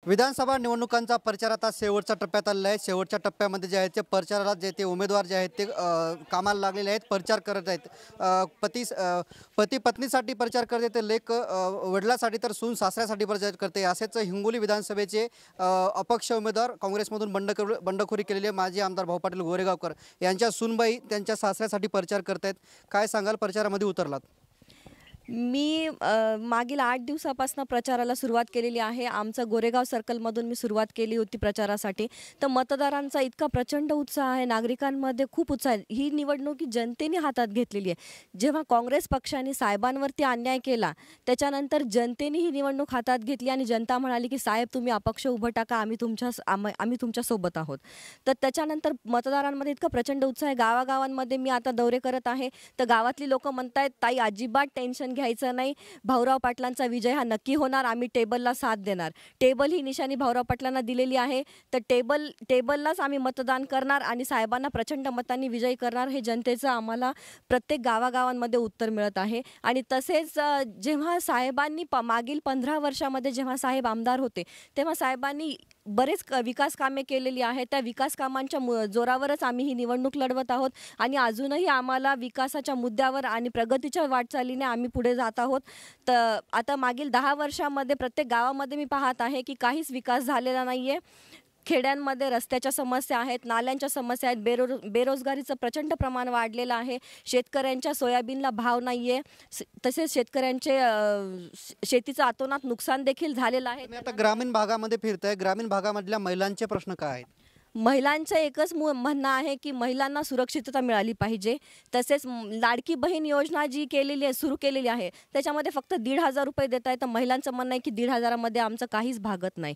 विधानसभा निवडणुकांचा प्रचार आता शेवटच्या टप्प्यात आलेला आहे। शेवटच्या टप्प्यामध्ये जे आहे ते प्रचाराला जे ते उमेदवार जे आहेत ते कामाला लागलेले आहेत, प्रचार करत आहेत। पती पत्नीसाठी प्रचार करते, ते लेक वडिलांसाठी तर सून सासऱ्यासाठी प्रचार करते। असेच हिंगोली विधानसभेचे अपक्ष उमेदवार काँग्रेसमधून बंडखोरी केलेले माजी आमदार भाऊ पाटील गोरेगावकर यांच्या सूनबाई त्यांच्या सासऱ्यासाठी प्रचार करतायत। काय सांगाल, प्रचारामध्ये उतरलात? मी मागील 8 दिवसापासून प्रचाराला सुरुवात केलेली आहे। आमचं गोरेगाव सर्कलमधून मी सुरुवात केली होती प्रचारासाठी। तर मतदारांचा इतका प्रचंड उत्साह आहे, नागरिकांमध्ये खूप उत्साह आहे। ही निवडणूक जनतेने हातात घेतलेली आहे। जेव्हा काँग्रेस पक्षाने साहेबांवरती अन्याय केला, त्याच्यानंतर जनतेने ही निवडणूक हातात घेतली आणि जनता म्हणाली की साहेब तुम्ही अपक्ष उभं टाका, आम्ही तुमच्या सोबत आहोत। तर त्याच्यानंतर मतदारांमध्ये इतका प्रचंड उत्साह आहे। गावागावांमध्ये मी आता दौरे करत आहे, तर गावातली लोक म्हणतायत ताई अजिबात टेन्शन घ्यायचं नाही, भाऊराव पाटलांचा विजय हा नक्की होणार, आम्ही टेबलला साथ देणार। टेबल ही निशाणी भाऊराव पाटलांना दिलेली आहे, तर टेबललाच आम्ही मतदान करणार आणि साहेबांना प्रचंड मतांनी विजयी करणार, हे जनतेचं आम्हाला प्रत्येक गावागावांमध्ये उत्तर मिळत आहे। आणि तसेच जेव्हा साहेबांनी मागील 15 वर्षामध्ये जेव्हा साहेब आमदार होते, तेव्हा साहेबांनी बरेच विकास कामे केलेली आहेत। त्या विकास कामांच्या जोरावरच आम्ही ही निवडणूक लढवत आहोत आणि अजूनही आम्हाला विकासाच्या मुद्द्यावर आणि प्रगतीच्या वाटचालीने आम्ही पुढे जात आहोत। तर आता मागील 10 वर्षामध्ये प्रत्येक गावामध्ये मी पाहत आहे की काहीच विकास झालेला नाहीये। खेड्यांमध्ये रस्त्याच्या समस्या आहेत, नाल्यांच्या समस्या आहेत, बेरोजगारीचं प्रचंड प्रमाण वाढलेलं आहे, शेतकऱ्यांच्या सोयाबीनला भाव नाहीये, तसेच शेतकऱ्यांचे शेतीचं अतोनात नुकसान देखील झालेलं आहे। आता ग्रामीण भागामध्ये फिरताय, ग्रामीण भागामधल्या महिलांचे प्रश्न काय आहेत? महिलांचं एकच म्हणणं आहे की महिलांना सुरक्षितता मिळाली पाहिजे। तसेच लाडकी बहीण योजना जी सुरू केलेली आहे, त्याच्यामध्ये फक्त 1,500 रुपये देत आहे। तर महिलांचं म्हणणं आहे की 1,500 मध्ये आमचं काहीच भागत नाही।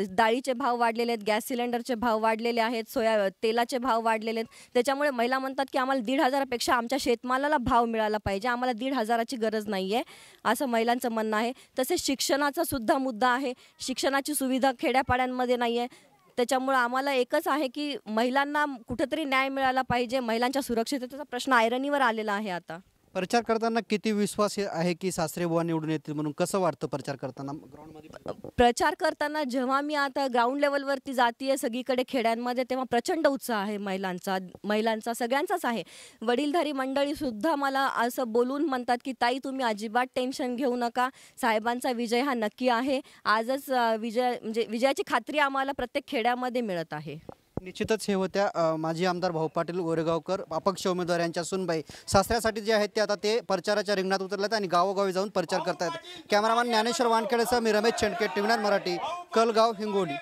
डाळीचे भाव वाढलेले आहेत, गॅस सिलेंडरचे भाव वाढलेले आहेत, तेलाचे भाव वाढलेले आहेत। त्याच्यामुळे महिला म्हणतात की आम्हाला 1,500 पेक्षा आमच्या शेतमालाला भाव मिळाला पाहिजे, आम्हाला 1,500ची गरज नाही आहे, असं महिलांचं म्हणणं आहे। तसेच शिक्षणाचा सुद्धा मुद्दा आहे, शिक्षणाची सुविधा खेड्यापाड्यांमध्ये नाही आहे। त्याच्यामुळे आम्हाला एकच आहे की महिलांना कुठेतरी न्याय मिळाला पाहिजे। महिलांच्या सुरक्षिततेचा प्रश्न ऐरणीवर आलेला आहे। आता प्रचार करताना किती विश्वास आहे की सासरे बुवा निवडून येतील म्हणून? कसं वाटतं प्रचार करताना ग्राउंडमध्ये? प्रचार करताना जेव्हा मी आता ग्राउंड लेवलवरती जातीये सगळीकडे खेड्यांमध्ये, तेव्हा प्रचंड उत्साह आहे महिलांचा सगळ्यांचाच आहे। वडीलधारी मंडळी सुद्धा मला असं बोलून म्हणतात की ताई तुम्ही अजिबात टेन्शन घेऊ नका, साहेबांचा विजय हा नक्की आहे। आजच विजयाची खात्री आम्हाला प्रत्येक खेड्यामध्ये मिळत आहे। निश्चितच हे होत्या माजी आमदार भाऊ पाटील गोरेगावकर, अपक्ष उमेदवार यांच्या सूनबाई। सासऱ्यासाठी जे आहेत ते आता ते प्रचाराच्या रिंगणात उतरलेत आणि गावोगावी जाऊन प्रचार करतायत। कॅमेरामॅन ज्ञानेश्वर वानखेडेसह मी रमेश चेंडके, TV9 मराठी, कलगाव, हिंगोली।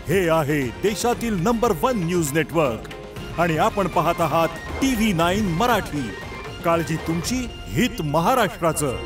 हे आहे देशातील नंबर 1 न्यूज नेटवर्क आणि आपण पाहत आहात TV9 मराठी। काळजी तुमची, हित महाराष्ट्राचं।